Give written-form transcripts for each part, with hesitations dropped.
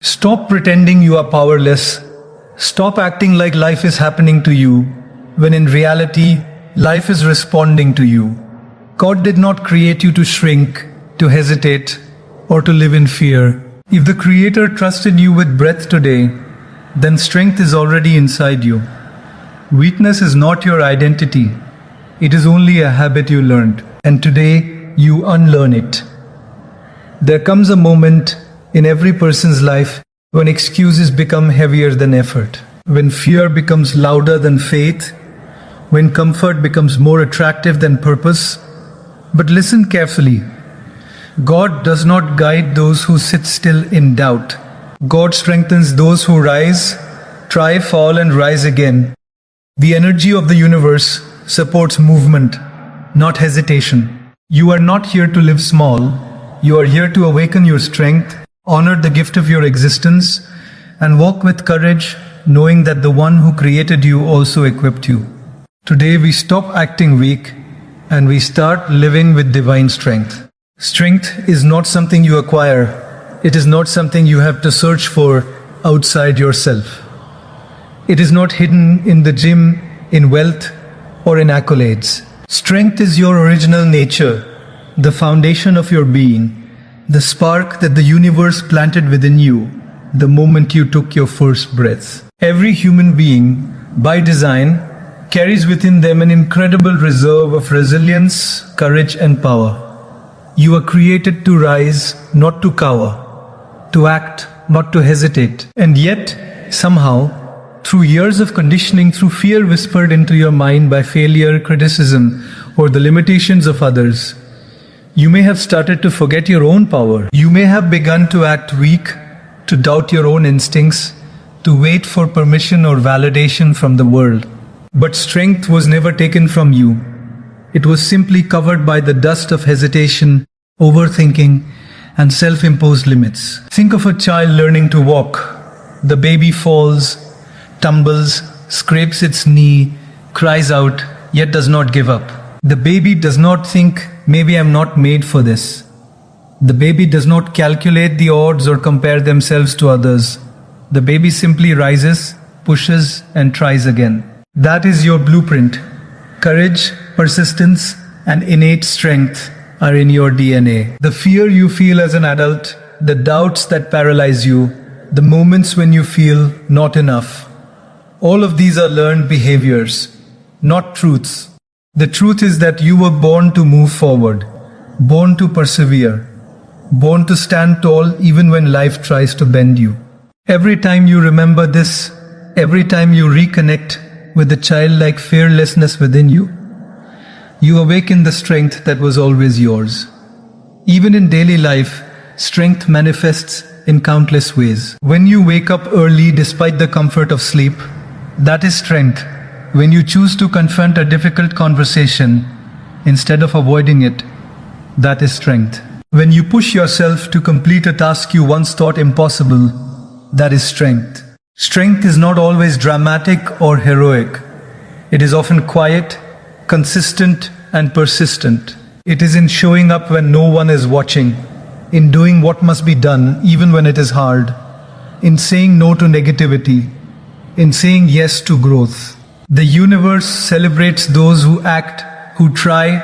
Stop pretending you are powerless. Stop acting like life is happening to you, when in reality, life is responding to you. God did not create you to shrink, to hesitate, or to live in fear. If the Creator trusted you with breath today, then strength is already inside you. Weakness is not your identity. It is only a habit you learned, and today you unlearn it. There comes a moment in every person's life when excuses become heavier than effort, when fear becomes louder than faith, when comfort becomes more attractive than purpose. But listen carefully. God does not guide those who sit still in doubt. God strengthens those who rise, try, fall, and rise again. The energy of the universe supports movement, not hesitation. You are not here to live small. You are here to awaken your strength, honor the gift of your existence, and walk with courage, knowing that the one who created you also equipped you. Today we stop acting weak and we start living with divine strength. Strength is not something you acquire. It is not something you have to search for outside yourself. It is not hidden in the gym, in wealth, or in accolades. Strength is your original nature, the foundation of your being, the spark that the universe planted within you the moment you took your first breath. Every human being, by design, carries within them an incredible reserve of resilience, courage, and power. You are created to rise, not to cower, to act, not to hesitate. And yet, somehow, through years of conditioning, through fear whispered into your mind by failure, criticism, or the limitations of others, you may have started to forget your own power. You may have begun to act weak, to doubt your own instincts, to wait for permission or validation from the world. But strength was never taken from you. It was simply covered by the dust of hesitation, overthinking, and self-imposed limits. Think of a child learning to walk. The baby falls, tumbles, scrapes its knee, cries out, yet does not give up. The baby does not think, maybe I'm not made for this. The baby does not calculate the odds or compare themselves to others. The baby simply rises, pushes, and tries again. That is your blueprint. Courage, persistence, and innate strength are in your DNA. The fear you feel as an adult, the doubts that paralyze you, the moments when you feel not enough, all of these are learned behaviors, not truths. The truth is that you were born to move forward, born to persevere, born to stand tall even when life tries to bend you. Every time you remember this, every time you reconnect with the childlike fearlessness within you, you awaken the strength that was always yours. Even in daily life, strength manifests in countless ways. When you wake up early despite the comfort of sleep, that is strength. When you choose to confront a difficult conversation instead of avoiding it, that is strength. When you push yourself to complete a task you once thought impossible, that is strength. Strength is not always dramatic or heroic. It is often quiet, consistent, and persistent. It is in showing up when no one is watching, in doing what must be done even when it is hard, in saying no to negativity, in saying yes to growth. The universe celebrates those who act, who try,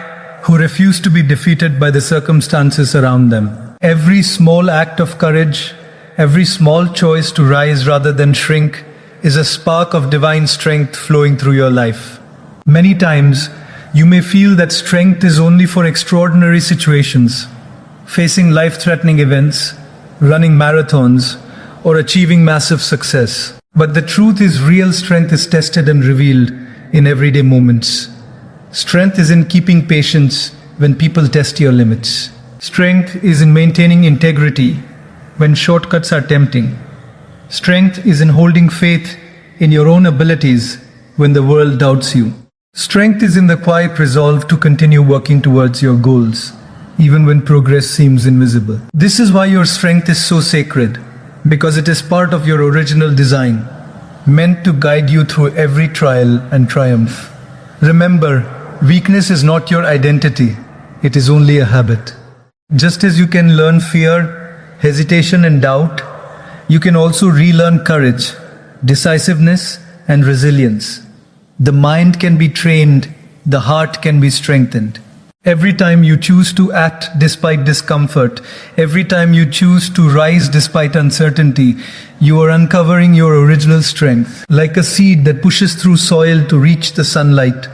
who refuse to be defeated by the circumstances around them. Every small act of courage, every small choice to rise rather than shrink is a spark of divine strength flowing through your life. Many times, you may feel that strength is only for extraordinary situations, facing life-threatening events, running marathons, or achieving massive success. But the truth is, real strength is tested and revealed in everyday moments. Strength is in keeping patience when people test your limits. Strength is in maintaining integrity when shortcuts are tempting. Strength is in holding faith in your own abilities when the world doubts you. Strength is in the quiet resolve to continue working towards your goals, even when progress seems invisible. This is why your strength is so sacred, because it is part of your original design, meant to guide you through every trial and triumph. Remember, weakness is not your identity, it is only a habit. Just as you can learn fear, hesitation, and doubt, you can also relearn courage, decisiveness, and resilience. The mind can be trained, the heart can be strengthened. Every time you choose to act despite discomfort, every time you choose to rise despite uncertainty, you are uncovering your original strength. Like a seed that pushes through soil to reach the sunlight,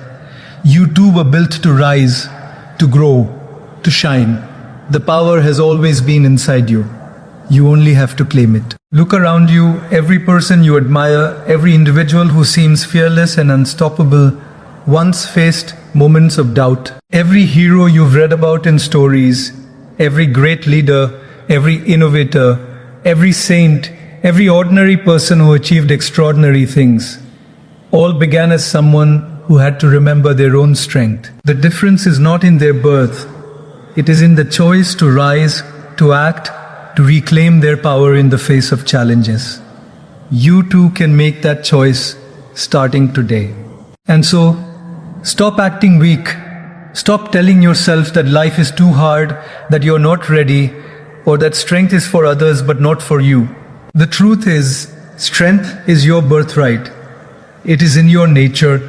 you too were built to rise, to grow, to shine. The power has always been inside you. You only have to claim it. Look around you, every person you admire, every individual who seems fearless and unstoppable, once faced moments of doubt. Every hero you've read about in stories, every great leader, every innovator, every saint, every ordinary person who achieved extraordinary things, all began as someone who had to remember their own strength. The difference is not in their birth. It is in the choice to rise, to act, to reclaim their power in the face of challenges. You too can make that choice starting today. And so, stop acting weak. Stop telling yourself that life is too hard, that you're not ready, or that strength is for others but not for you. The truth is, strength is your birthright. It is in your nature,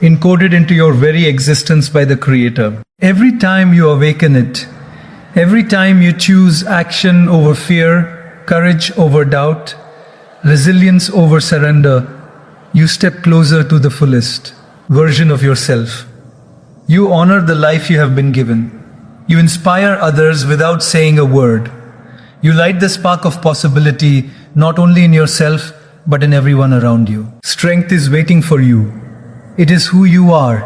encoded into your very existence by the Creator. Every time you awaken it, every time you choose action over fear, courage over doubt, resilience over surrender, you step closer to the fullest version of yourself. You honor the life you have been given. You inspire others without saying a word. You light the spark of possibility not only in yourself but in everyone around you. Strength is waiting for you. It is who you are,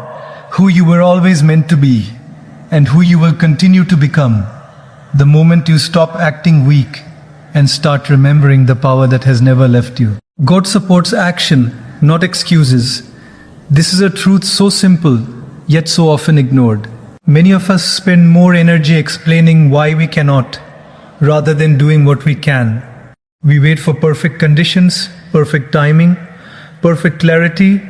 who you were always meant to be, and who you will continue to become the moment you stop acting weak and start remembering the power that has never left you. God supports action, not excuses. This is a truth so simple, yet so often ignored. Many of us spend more energy explaining why we cannot, rather than doing what we can. We wait for perfect conditions, perfect timing, perfect clarity,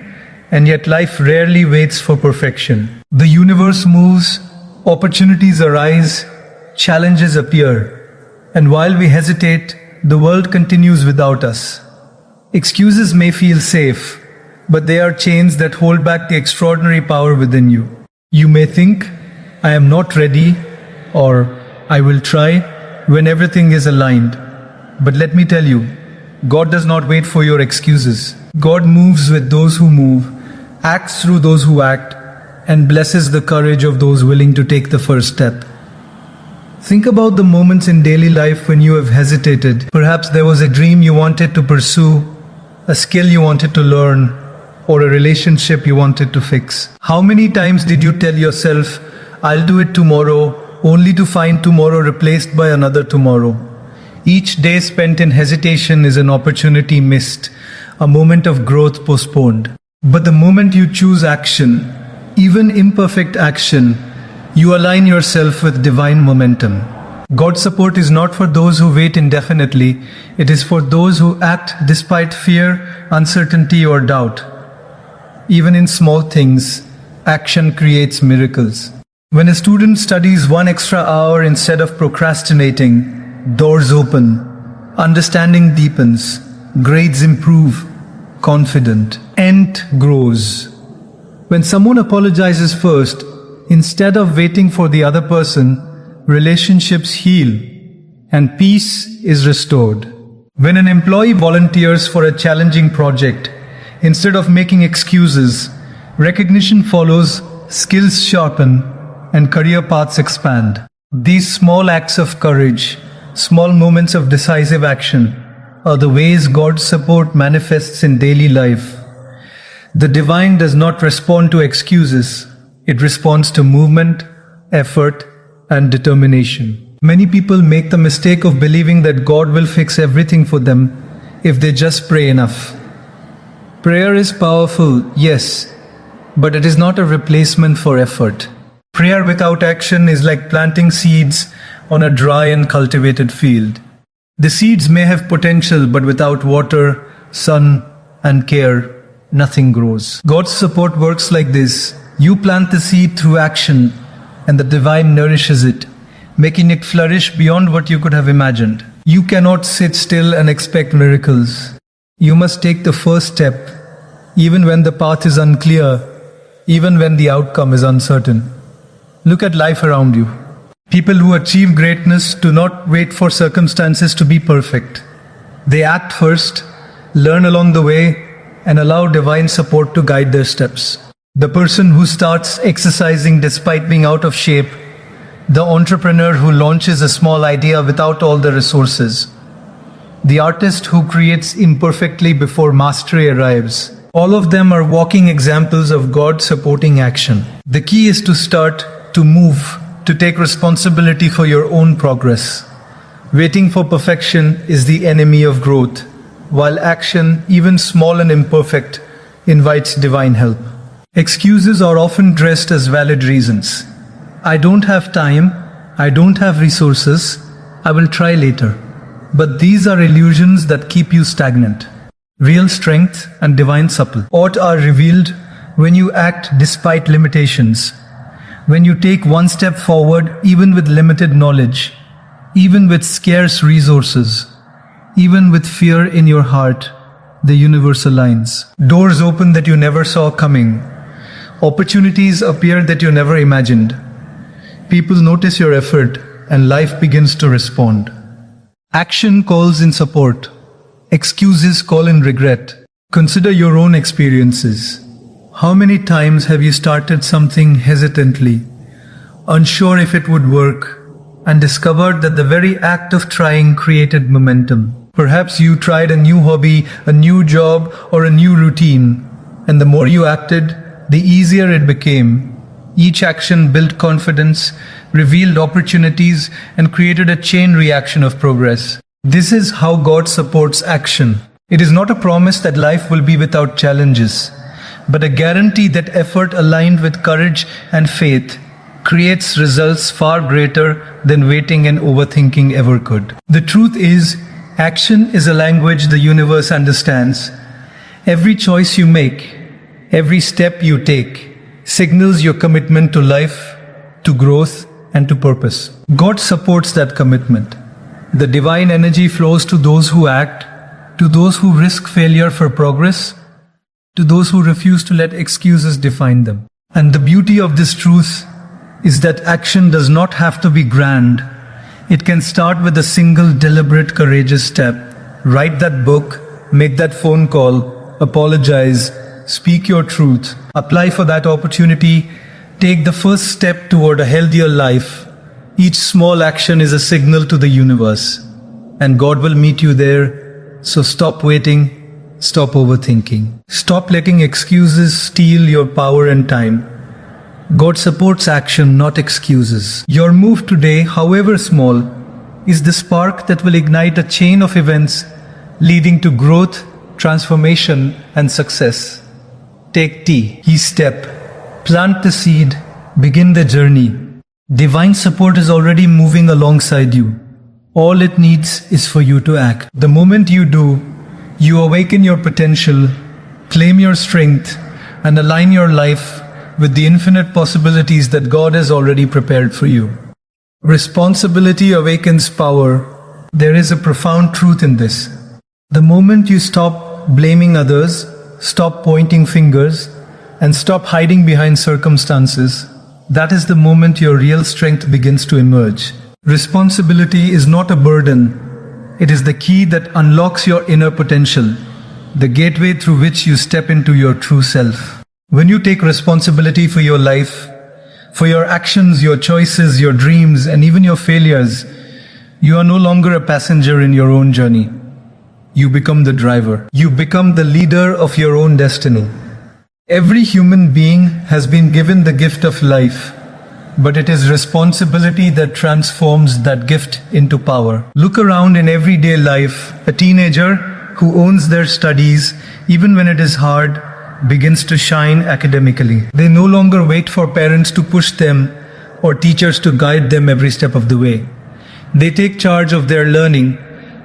and yet life rarely waits for perfection. The universe moves, opportunities arise, challenges appear, and while we hesitate, the world continues without us. Excuses may feel safe, but they are chains that hold back the extraordinary power within you. You may think, I am not ready, or I will try, when everything is aligned. But let me tell you, God does not wait for your excuses. God moves with those who move, acts through those who act, and blesses the courage of those willing to take the first step. Think about the moments in daily life when you have hesitated. Perhaps there was a dream you wanted to pursue, a skill you wanted to learn, or a relationship you wanted to fix. How many times did you tell yourself, I'll do it tomorrow, only to find tomorrow replaced by another tomorrow? Each day spent in hesitation is an opportunity missed, a moment of growth postponed. But the moment you choose action, even imperfect action, you align yourself with divine momentum. God's support is not for those who wait indefinitely, it is for those who act despite fear, uncertainty, or doubt. Even in small things, action creates miracles. When a student studies 1 extra hour instead of procrastinating, doors open, understanding deepens, grades improve, confidence grows. When someone apologizes first, instead of waiting for the other person, relationships heal and peace is restored. When an employee volunteers for a challenging project, instead of making excuses, recognition follows, skills sharpen, and career paths expand. These small acts of courage, small moments of decisive action, are the ways God's support manifests in daily life. The divine does not respond to excuses, it responds to movement, effort, and determination. Many people make the mistake of believing that God will fix everything for them if they just pray enough. Prayer is powerful, yes, but it is not a replacement for effort. Prayer without action is like planting seeds on a dry and cultivated field. The seeds may have potential, but without water, sun, and care, nothing grows. God's support works like this. You plant the seed through action, and the divine nourishes it, making it flourish beyond what you could have imagined. You cannot sit still and expect miracles. You must take the first step, even when the path is unclear, even when the outcome is uncertain. Look at life around you. People who achieve greatness do not wait for circumstances to be perfect. They act first, learn along the way, and allow divine support to guide their steps. The person who starts exercising despite being out of shape, the entrepreneur who launches a small idea without all the resources, the artist who creates imperfectly before mastery arrives. All of them are walking examples of God supporting action. The key is to start, to move, to take responsibility for your own progress. Waiting for perfection is the enemy of growth, while action, even small and imperfect, invites divine help. Excuses are often dressed as valid reasons. I don't have time, I don't have resources, I will try later. But these are illusions that keep you stagnant. Real strength and divine support are revealed when you act despite limitations, when you take one step forward even with limited knowledge, even with scarce resources, even with fear in your heart. The universe aligns. Doors open that you never saw coming. Opportunities appear that you never imagined. People notice your effort and life begins to respond. Action calls in support. Excuses call in regret. Consider your own experiences. How many times have you started something hesitantly, unsure if it would work, and discovered that the very act of trying created momentum? Perhaps you tried a new hobby, a new job, or a new routine, and the more you acted, the easier it became. Each action built confidence, revealed opportunities, and created a chain reaction of progress. This is how God supports action. It is not a promise that life will be without challenges, but a guarantee that effort aligned with courage and faith creates results far greater than waiting and overthinking ever could. The truth is, action is a language the universe understands. Every choice you make, every step you take, signals your commitment to life, to growth, and to purpose. God supports that commitment. The divine energy flows to those who act, to those who risk failure for progress, to those who refuse to let excuses define them. And the beauty of this truth is that action does not have to be grand. It can start with a single deliberate, courageous step. Write that book, make that phone call, apologize, speak your truth, apply for that opportunity, take the first step toward a healthier life. Each small action is a signal to the universe, and God will meet you there. So stop waiting, stop overthinking. Stop letting excuses steal your power and time. God supports action, not excuses. Your move today, however small, is the spark that will ignite a chain of events leading to growth, transformation, and success. Take each step, plant the seed, begin the journey. Divine support is already moving alongside you. All it needs is for you to act. The moment you do, you awaken your potential, claim your strength, and align your life with the infinite possibilities that God has already prepared for you. Responsibility awakens power. There is a profound truth in this. The moment you stop blaming others, stop pointing fingers, and stop hiding behind circumstances, that is the moment your real strength begins to emerge. Responsibility is not a burden. It is the key that unlocks your inner potential, the gateway through which you step into your true self. When you take responsibility for your life, for your actions, your choices, your dreams, and even your failures, you are no longer a passenger in your own journey. You become the driver. You become the leader of your own destiny. Every human being has been given the gift of life, but it is responsibility that transforms that gift into power. Look around in everyday life. A teenager who owns their studies, even when it is hard, begins to shine academically. They no longer wait for parents to push them or teachers to guide them every step of the way. They take charge of their learning,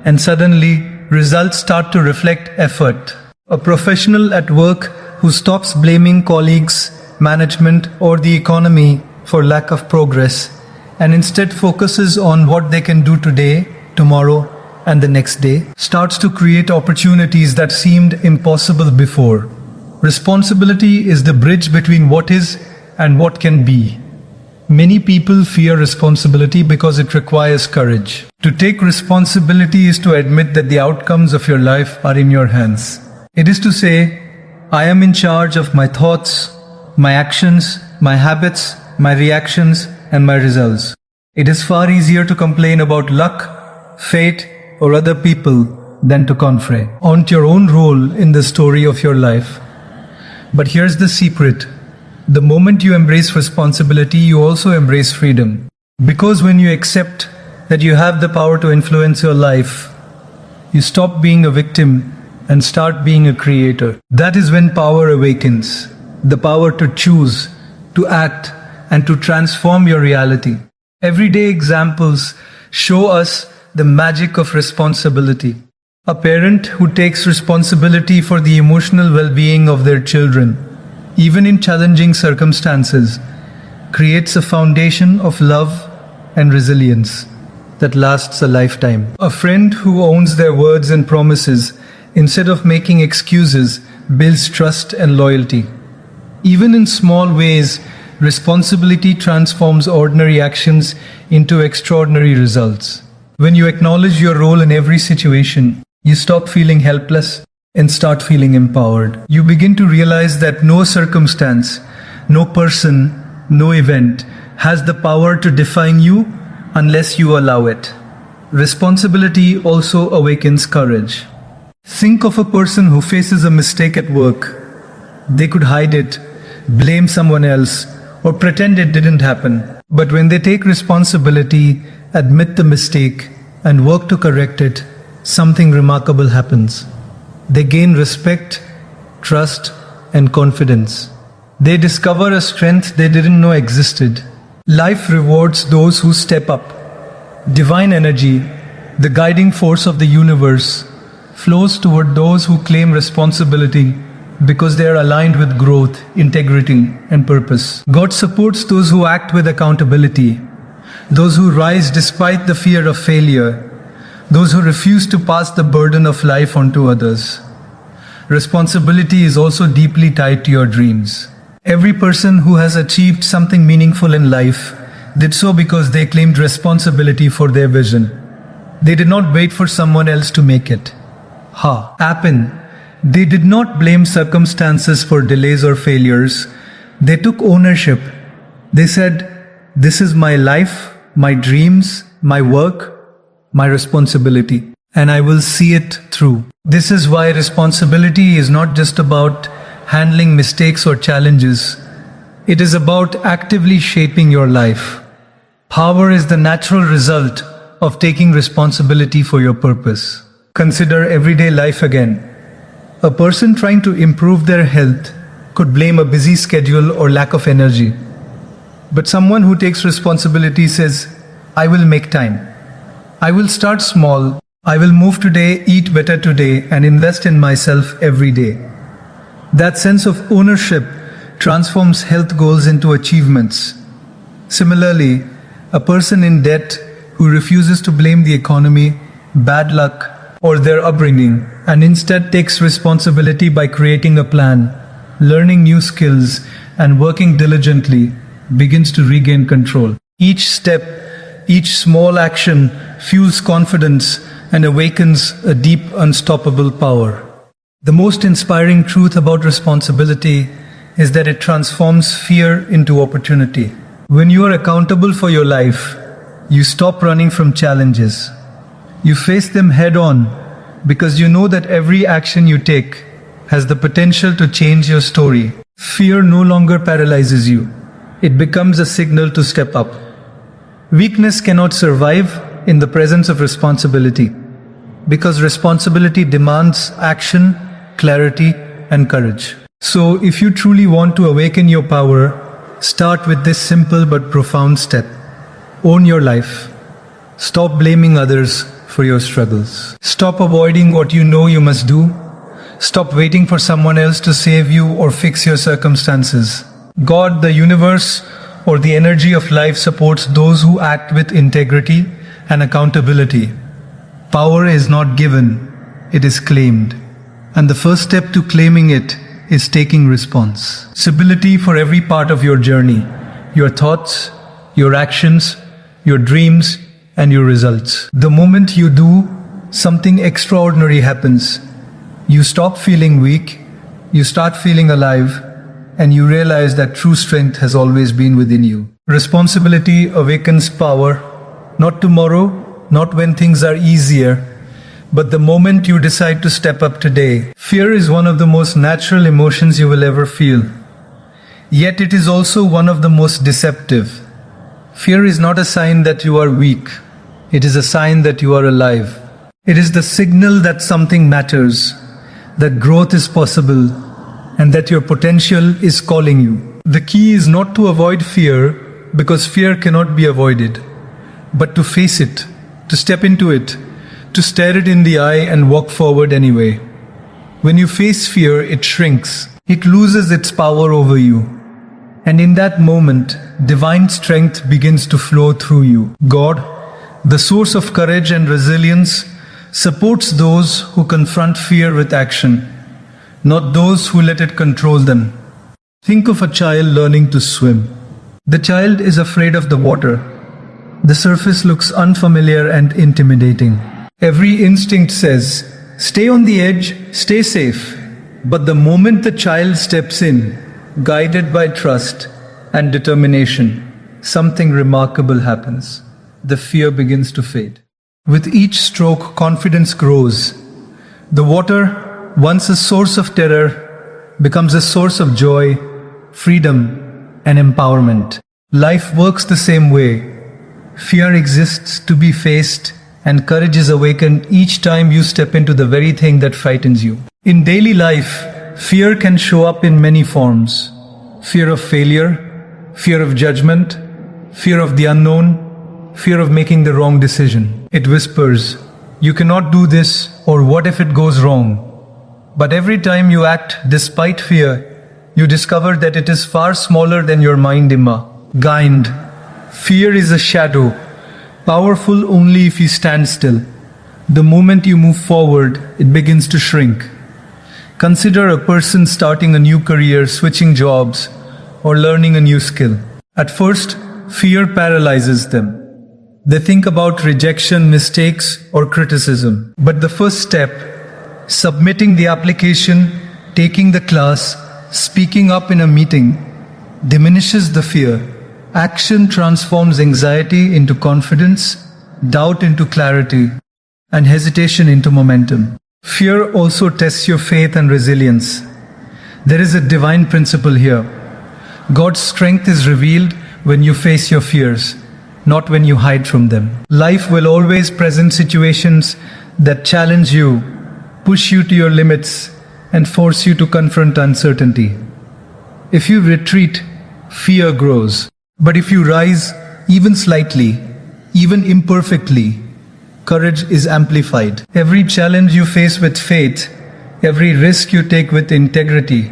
and suddenly results start to reflect effort. A professional at work who stops blaming colleagues, management, or the economy for lack of progress and instead focuses on what they can do today, tomorrow, and the next day starts to create opportunities that seemed impossible before. Responsibility is the bridge between what is and what can be. Many people fear responsibility because it requires courage. To take responsibility is to admit that the outcomes of your life are in your hands. It is to say, I am in charge of my thoughts, my actions, my habits, my reactions, and my results. It is far easier to complain about luck, fate, or other people than to confront your own role in the story of your life. But here's the secret. The moment you embrace responsibility, you also embrace freedom. Because when you accept that you have the power to influence your life, you stop being a victim and start being a creator. That is when power awakens. The power to choose, to act, and to transform your reality. Everyday examples show us the magic of responsibility. A parent who takes responsibility for the emotional well-being of their children, even in challenging circumstances, creates a foundation of love and resilience that lasts a lifetime. A friend who owns their words and promises instead of making excuses builds trust and loyalty. Even in small ways, responsibility transforms ordinary actions into extraordinary results. When you acknowledge your role in every situation, you stop feeling helpless and start feeling empowered. You begin to realize that no circumstance, no person, no event has the power to define you unless you allow it. Responsibility also awakens courage. Think of a person who faces a mistake at work. They could hide it, blame someone else, or pretend it didn't happen. But when they take responsibility, admit the mistake, and work to correct it, something remarkable happens. They gain respect, trust, and confidence. They discover a strength they didn't know existed. Life rewards those who step up. Divine energy, the guiding force of the universe, flows toward those who claim responsibility because they are aligned with growth, integrity, and purpose. God supports those who act with accountability, those who rise despite the fear of failure, those who refuse to pass the burden of life on to others. Responsibility is also deeply tied to your dreams. Every person who has achieved something meaningful in life did so because they claimed responsibility for their vision. They did not wait for someone else to make it happen. They did not blame circumstances for delays or failures. They took ownership. They said, "This is my life, my dreams, my work, my responsibility, and I will see it through." This is why responsibility is not just about handling mistakes or challenges. It is about actively shaping your life. Power is the natural result of taking responsibility for your purpose. Consider everyday life again. A person trying to improve their health could blame a busy schedule or lack of energy. But someone who takes responsibility says, "I will make time. I will start small. I will move today, eat better today, and invest in myself every day." That sense of ownership transforms health goals into achievements. Similarly, a person in debt who refuses to blame the economy, bad luck, or their upbringing, and instead takes responsibility by creating a plan, learning new skills, and working diligently, begins to regain control. Each step, each small action fuels confidence and awakens a deep, unstoppable power. The most inspiring truth about responsibility is that it transforms fear into opportunity. When you are accountable for your life, you stop running from challenges. You face them head on because you know that every action you take has the potential to change your story. Fear no longer paralyzes you. It becomes a signal to step up. Weakness cannot survive in the presence of responsibility because responsibility demands action, clarity, and courage. So, if you truly want to awaken your power, start with this simple but profound step. Own your life. Stop blaming others for your struggles. Stop avoiding what you know you must do. Stop waiting for someone else to save you or fix your circumstances. God, the universe, or the energy of life supports those who act with integrity and accountability. Power is not given, it is claimed. And the first step to claiming it is taking responsibility for every part of your journey, your thoughts, your actions, your dreams, and your results. The moment you do, something extraordinary happens. You stop feeling weak, you start feeling alive, and you realize that true strength has always been within you. Responsibility awakens power, not tomorrow, not when things are easier, but the moment you decide to step up today. Fear is one of the most natural emotions you will ever feel. Yet it is also one of the most deceptive. Fear is not a sign that you are weak. It is a sign that you are alive. It is the signal that something matters, that growth is possible, and that your potential is calling you. The key is not to avoid fear, because fear cannot be avoided, but to face it, to step into it, to stare it in the eye and walk forward anyway. When you face fear, it shrinks. It loses its power over you. And in that moment, divine strength begins to flow through you. God, the source of courage and resilience, supports those who confront fear with action, not those who let it control them. Think of a child learning to swim. The child is afraid of the water. The surface looks unfamiliar and intimidating. Every instinct says, stay on the edge, stay safe. But the moment the child steps in, guided by trust and determination, something remarkable happens. The fear begins to fade. With each stroke, confidence grows. The water, once a source of terror, becomes a source of joy, freedom, and empowerment. Life works the same way. Fear exists to be faced, and courage is awakened each time you step into the very thing that frightens you. In daily life, fear can show up in many forms. Fear of failure, fear of judgment, fear of the unknown, fear of making the wrong decision. It whispers, you cannot do this, or what if it goes wrong? But every time you act despite fear, you discover that it is far smaller than your mind imagined. Fear is a shadow, powerful only if you stand still. The moment you move forward, it begins to shrink. Consider a person starting a new career, switching jobs, or learning a new skill. At first, fear paralyzes them. They think about rejection, mistakes, or criticism. But the first step, submitting the application, taking the class, speaking up in a meeting, diminishes the fear. Action transforms anxiety into confidence, doubt into clarity, and hesitation into momentum. Fear also tests your faith and resilience. There is a divine principle here. God's strength is revealed when you face your fears, not when you hide from them. Life will always present situations that challenge you, push you to your limits, and force you to confront uncertainty. If you retreat, fear grows. But if you rise, even slightly, even imperfectly, courage is amplified. Every challenge you face with faith, every risk you take with integrity,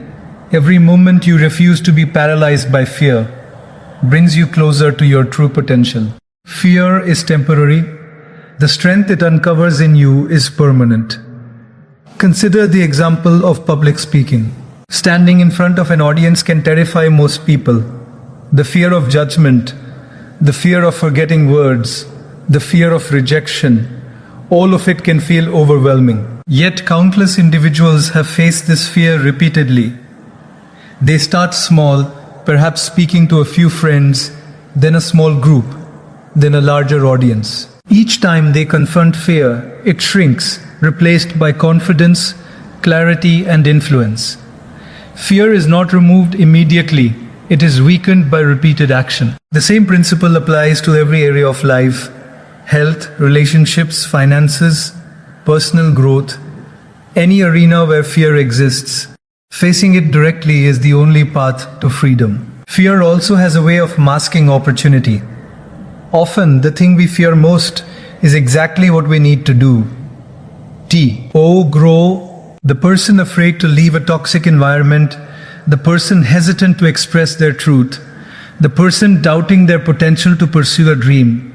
every moment you refuse to be paralyzed by fear, brings you closer to your true potential. Fear is temporary. The strength it uncovers in you is permanent. Consider the example of public speaking. Standing in front of an audience can terrify most people. The fear of judgment, the fear of forgetting words, the fear of rejection, all of it can feel overwhelming. Yet countless individuals have faced this fear repeatedly. They start small, perhaps speaking to a few friends, then a small group, then a larger audience. Each time they confront fear, it shrinks, replaced by confidence, clarity, and influence. Fear is not removed immediately. It is weakened by repeated action. The same principle applies to every area of life: health, relationships, finances, personal growth, any arena where fear exists. Facing it directly is the only path to freedom. Fear also has a way of masking opportunity. Often, the thing we fear most is exactly what we need to do. Grow. The person afraid to leave a toxic environment, the person hesitant to express their truth, the person doubting their potential to pursue a dream.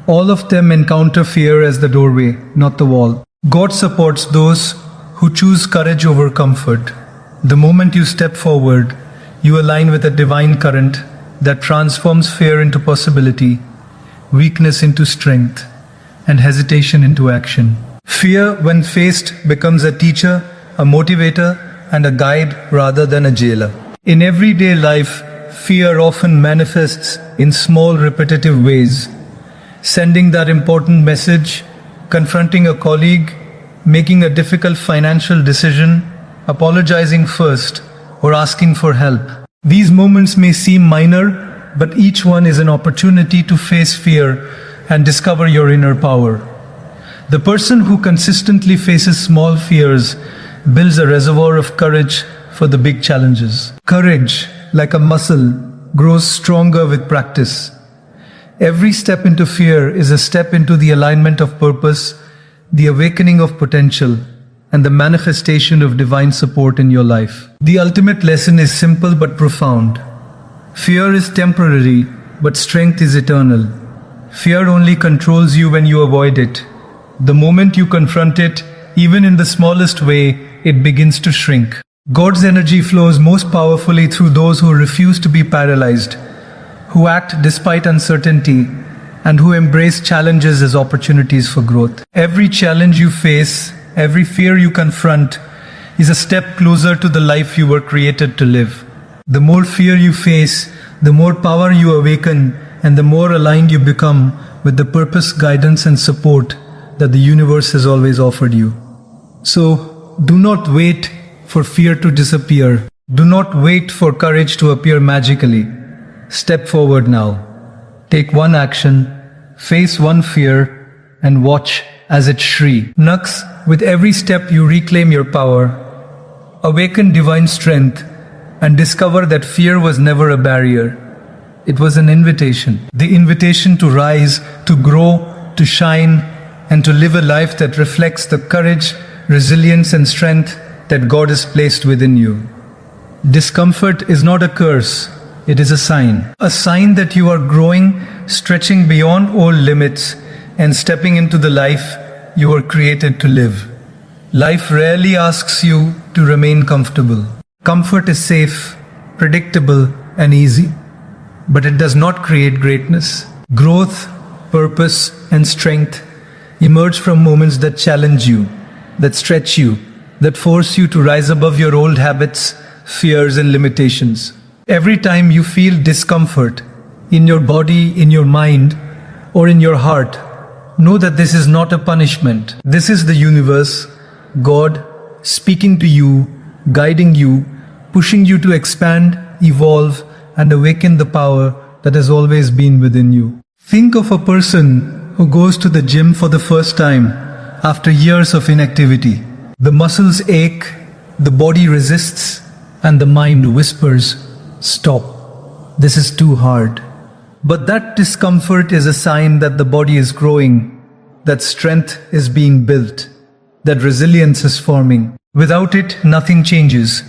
All of them encounter fear as the doorway, not the wall. God supports those who choose courage over comfort. The moment you step forward, you align with a divine current that transforms fear into possibility, weakness into strength, and hesitation into action. Fear, when faced, becomes a teacher, a motivator, and a guide rather than a jailer. In everyday life, fear often manifests in small, repetitive ways. Sending that important message, confronting a colleague, making a difficult financial decision, apologizing first, or asking for help. These moments may seem minor, but each one is an opportunity to face fear and discover your inner power. The person who consistently faces small fears builds a reservoir of courage for the big challenges. Courage, like a muscle, grows stronger with practice. Every step into fear is a step into the alignment of purpose, the awakening of potential, and the manifestation of divine support in your life. The ultimate lesson is simple but profound. Fear is temporary, but strength is eternal. Fear only controls you when you avoid it. The moment you confront it, even in the smallest way, it begins to shrink. God's energy flows most powerfully through those who refuse to be paralyzed, who act despite uncertainty, and who embrace challenges as opportunities for growth. Every challenge you face, every fear you confront, is a step closer to the life you were created to live. The more fear you face, the more power you awaken, and the more aligned you become with the purpose, guidance, and support that the universe has always offered you. So, do not wait for fear to disappear. Do not wait for courage to appear magically. Step forward now. Take one action, face one fear, and watch as it shrinks. With every step you reclaim your power, awaken divine strength, and discover that fear was never a barrier. It was an invitation. The invitation to rise, to grow, to shine, and to live a life that reflects the courage, resilience, and strength that God has placed within you. Discomfort is not a curse, it is a sign that you are growing, stretching beyond old limits, and stepping into the life you were created to live. Life rarely asks you to remain comfortable. Comfort is safe, predictable, and easy, but it does not create greatness. Growth, purpose, and strength emerge from moments that challenge you, that stretch you, that force you to rise above your old habits, fears, and limitations. Every time you feel discomfort in your body, in your mind, or in your heart, know that this is not a punishment. This is the universe, God, speaking to you, guiding you, pushing you to expand, evolve, and awaken the power that has always been within you. Think of a person who goes to the gym for the first time after years of inactivity. The muscles ache, the body resists, and the mind whispers, "Stop. This is too hard." But that discomfort is a sign that the body is growing, that strength is being built, that resilience is forming. Without it, nothing changes.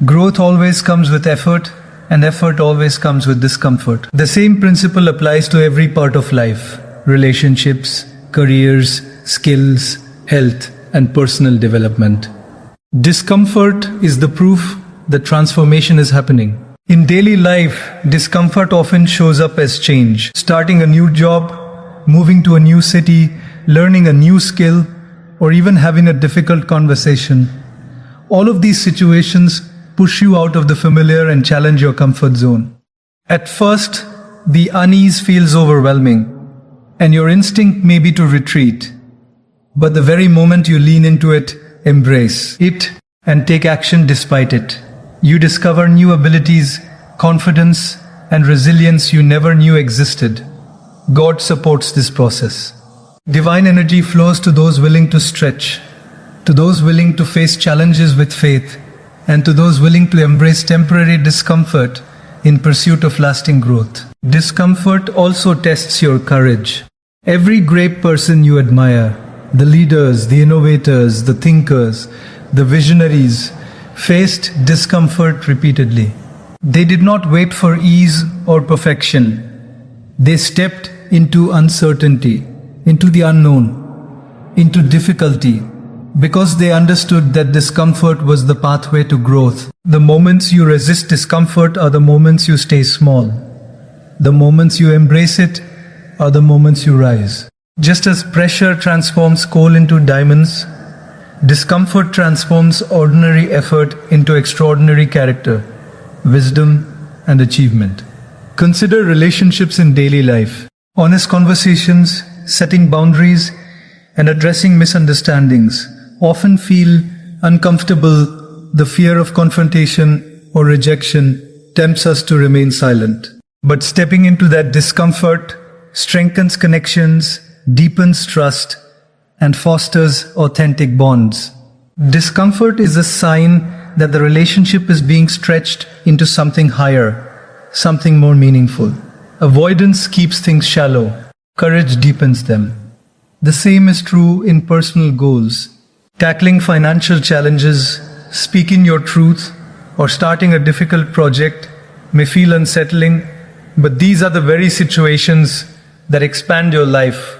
Growth always comes with effort, and effort always comes with discomfort. The same principle applies to every part of life: relationships, careers, skills, health, and personal development. Discomfort is the proof that transformation is happening. In daily life, discomfort often shows up as change. Starting a new job, moving to a new city, learning a new skill, or even having a difficult conversation. All of these situations push you out of the familiar and challenge your comfort zone. At first, the unease feels overwhelming, and your instinct may be to retreat. But the very moment you lean into it, embrace it, and take action despite it, you discover new abilities, confidence, and resilience you never knew existed. God supports this process. Divine energy flows to those willing to stretch, to those willing to face challenges with faith, and to those willing to embrace temporary discomfort in pursuit of lasting growth. Discomfort also tests your courage. Every great person you admire, the leaders, the innovators, the thinkers, the visionaries, faced discomfort repeatedly. They did not wait for ease or perfection. They stepped into uncertainty, into the unknown, into difficulty, because they understood that discomfort was the pathway to growth. The moments you resist discomfort are the moments you stay small. The moments you embrace it are the moments you rise. Just as pressure transforms coal into diamonds, discomfort transforms ordinary effort into extraordinary character, wisdom, and achievement. Consider relationships in daily life. Honest conversations, setting boundaries, and addressing misunderstandings often feel uncomfortable. The fear of confrontation or rejection tempts us to remain silent. But stepping into that discomfort strengthens connections, deepens trust, and fosters authentic bonds. Discomfort is a sign that the relationship is being stretched into something higher, something more meaningful. Avoidance keeps things shallow. Courage deepens them. The same is true in personal goals. Tackling financial challenges, speaking your truth, or starting a difficult project may feel unsettling, but these are the very situations that expand your life,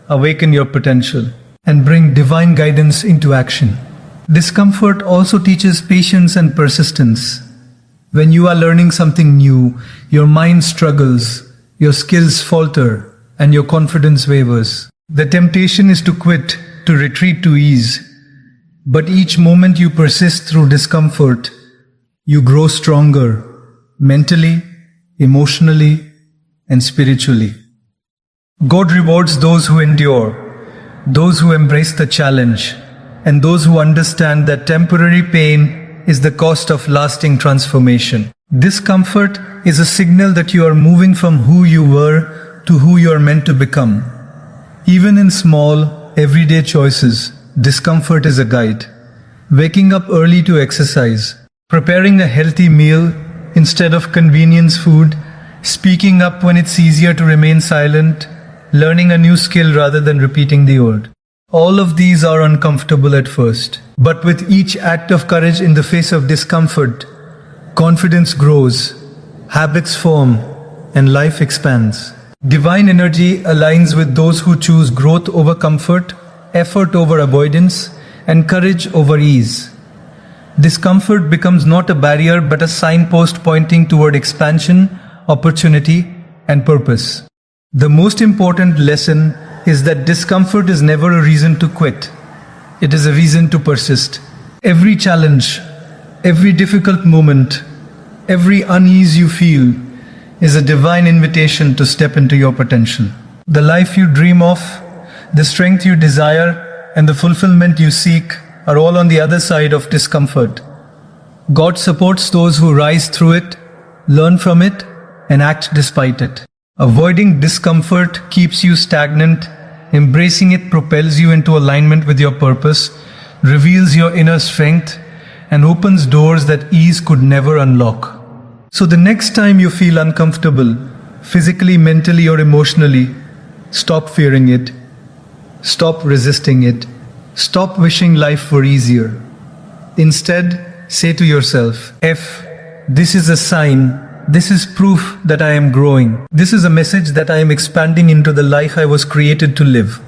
awaken your potential, and bring divine guidance into action. Discomfort also teaches patience and persistence. When you are learning something new, your mind struggles, your skills falter, and your confidence wavers. The temptation is to quit, to retreat to ease. But each moment you persist through discomfort, you grow stronger, mentally, emotionally, and spiritually. God rewards those who endure, those who embrace the challenge, and those who understand that temporary pain is the cost of lasting transformation. Discomfort is a signal that you are moving from who you were to who you are meant to become. Even in small, everyday choices, discomfort is a guide. Waking up early to exercise, preparing a healthy meal instead of convenience food, speaking up when it's easier to remain silent, learning a new skill rather than repeating the old. All of these are uncomfortable at first, but with each act of courage in the face of discomfort, confidence grows, habits form, and life expands. Divine energy aligns with those who choose growth over comfort, effort over avoidance, and courage over ease. Discomfort becomes not a barrier but a signpost pointing toward expansion, opportunity, and purpose. The most important lesson is that discomfort is never a reason to quit. It is a reason to persist. Every challenge, every difficult moment, every unease you feel is a divine invitation to step into your potential. The life you dream of, the strength you desire, and the fulfillment you seek are all on the other side of discomfort. God supports those who rise through it, learn from it, and act despite it. Avoiding discomfort keeps you stagnant. Embracing it propels you into alignment with your purpose, reveals your inner strength, and opens doors that ease could never unlock. So the next time you feel uncomfortable, physically, mentally, or emotionally, stop fearing it. Stop resisting it. Stop wishing life were easier. Instead, say to yourself, this is a sign. This is proof that I am growing. This is a message that I am expanding into the life I was created to live.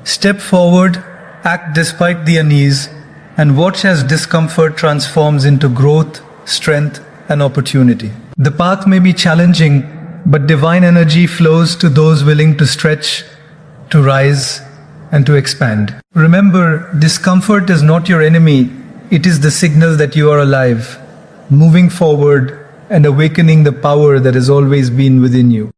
Step forward, act despite the unease, and watch as discomfort transforms into growth, strength, and opportunity. The path may be challenging, but divine energy flows to those willing to stretch, to rise, and to expand. Remember, discomfort is not your enemy. It is the signal that you are alive, moving forward, and awakening the power that has always been within you.